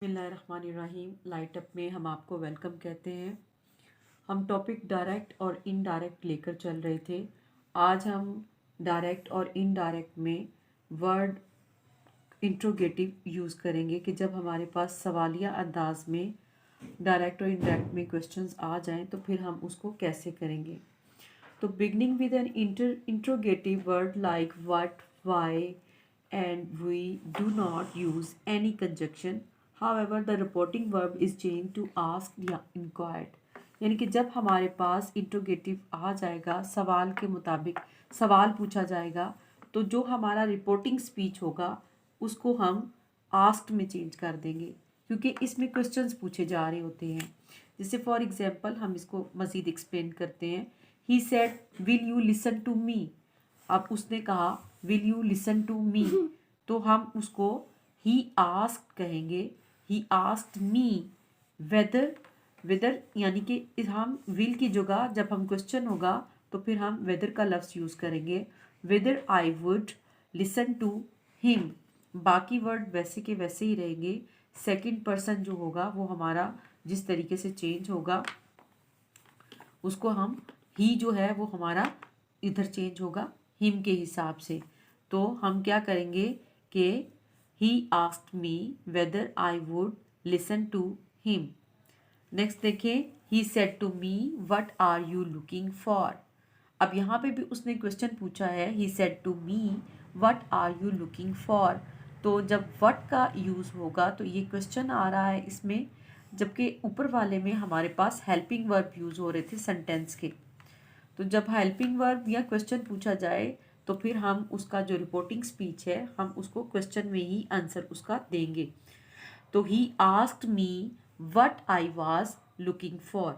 बिस्मिल्लाहिर्रहमानिर्रहीम। Light up में हम आपको वेलकम कहते हैं। हम टॉपिक डायरेक्ट और इनडायरेक्ट लेकर चल रहे थे। आज हम डायरेक्ट और इनडायरेक्ट में वर्ड इंट्रोगेटिव यूज़ करेंगे कि जब हमारे पास सवालिया अंदाज में डायरेक्ट और इनडायरेक्ट में क्वेश्चंस आ जाएं तो फिर हम उसको कैसे करेंगे। तो beginning with an interrogative word like what, why and we do not use any conjunction. However, the reporting verb is changed to asked या inquired. यानी कि जब हमारे पास इंट्रोगेटिव आ जाएगा, सवाल के मुताबिक सवाल पूछा जाएगा, तो जो हमारा रिपोर्टिंग स्पीच होगा उसको हम आस्क्ड में चेंज कर देंगे, क्योंकि इसमें क्वेश्चंस पूछे जा रहे होते हैं। जैसे फॉर एग्जांपल हम इसको मज़ीद एक्सप्लेन करते हैं। He said will you listen to me. अब उसने कहा will you listen to me, तो हम उसको ही आस्क्ड कहेंगे। He asked me whether, whether यानी कि हम विल की जगह जब हम क्वेश्चन होगा तो फिर हम वेदर का लफ्ज़ यूज़ करेंगे। Whether I would listen to him. बाकी वर्ड वैसे के वैसे ही रहेंगे। सेकंड पर्सन जो होगा वो हमारा जिस तरीके से चेंज होगा उसको हम ही जो है वो हमारा इधर चेंज होगा हिम के हिसाब से। तो हम क्या करेंगे कि he asked me whether I would listen to him. Next देखें, he said to me what are you looking for. अब यहाँ पे भी उसने क्वेश्चन पूछा है, he said to me what are you looking for. तो जब व्हाट का यूज़ होगा तो ये क्वेश्चन आ रहा है इसमें, जबकि ऊपर वाले में हमारे पास हेल्पिंग वर्ब यूज़ हो रहे थे सेंटेंस के। तो जब हेल्पिंग वर्ब या क्वेश्चन पूछा जाए तो फिर हम उसका जो रिपोर्टिंग स्पीच है हम उसको क्वेश्चन में ही आंसर उसका देंगे। तो ही asked me what I was looking for.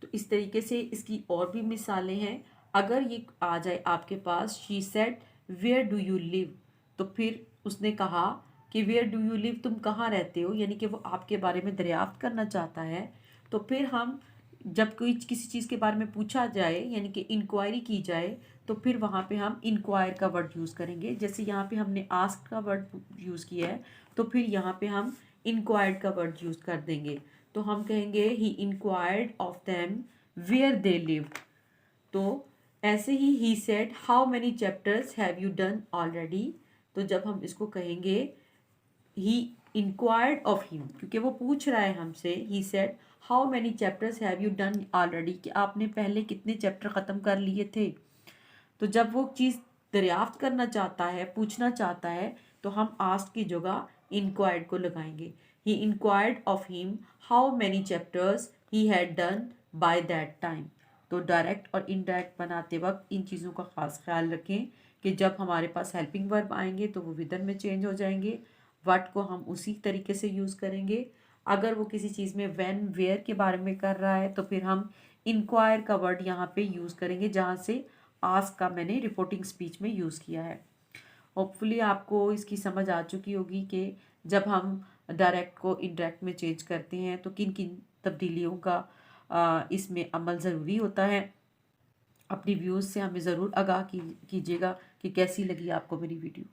तो इस तरीके से इसकी और भी मिसालें हैं। अगर ये आ जाए आपके पास, she said where do you live, तो फिर उसने कहा कि वेयर डू यू लिव, तुम कहाँ रहते हो, यानी कि वो आपके बारे में दरियाफ्त करना चाहता है। तो फिर हम जब कोई किसी चीज़ के बारे में पूछा जाए यानी कि इंक्वायरी की जाए तो फिर वहाँ पे हम इंक्वायर का वर्ड यूज़ करेंगे। जैसे यहाँ पे हमने आस्क का वर्ड यूज़ किया है तो फिर यहाँ पे हम इंक्वायर्ड का वर्ड यूज़ कर देंगे। तो हम कहेंगे he inquired of them where they live. तो ऐसे ही said how many chapters have you done already. तो जब हम इसको कहेंगे ही इंक्वायर्ड ऑफ हिम, क्योंकि वो पूछ रहा है हमसे, ही said how many chapters have you done already, कि आपने पहले कितने चैप्टर ख़त्म कर लिए थे। तो जब वो चीज़ दरियाफ्त करना चाहता है, पूछना चाहता है, तो हम आस्क की जगह इंक्वायर्ड को लगाएंगे। He inquired of him how many chapters he had done by that time. तो डायरेक्ट और इनडायरेक्ट बनाते वक्त इन चीज़ों का ख़ास ख्याल रखें कि जब हमारे पास हेल्पिंग वर्ब आएंगे तो वो विदर में चेंज हो जाएंगे। व्हाट को हम उसी तरीके से यूज़ करेंगे। अगर वो किसी चीज़ में व्हेन, वेयर के बारे में कर रहा है तो फिर हम इंक्वायर का वर्ड यहाँ पे यूज़ करेंगे, जहाँ से आस्क का मैंने रिपोर्टिंग स्पीच में यूज़ किया है। होपफुली आपको इसकी समझ आ चुकी होगी कि जब हम डायरेक्ट को इनडायरेक्ट में चेंज करते हैं तो किन किन तब्दीलियों का इसमें अमल ज़रूरी होता है। अपनी व्यूज़ से हमें ज़रूर आगाह कीजिएगा कि कैसी लगी आपको मेरी वीडियो।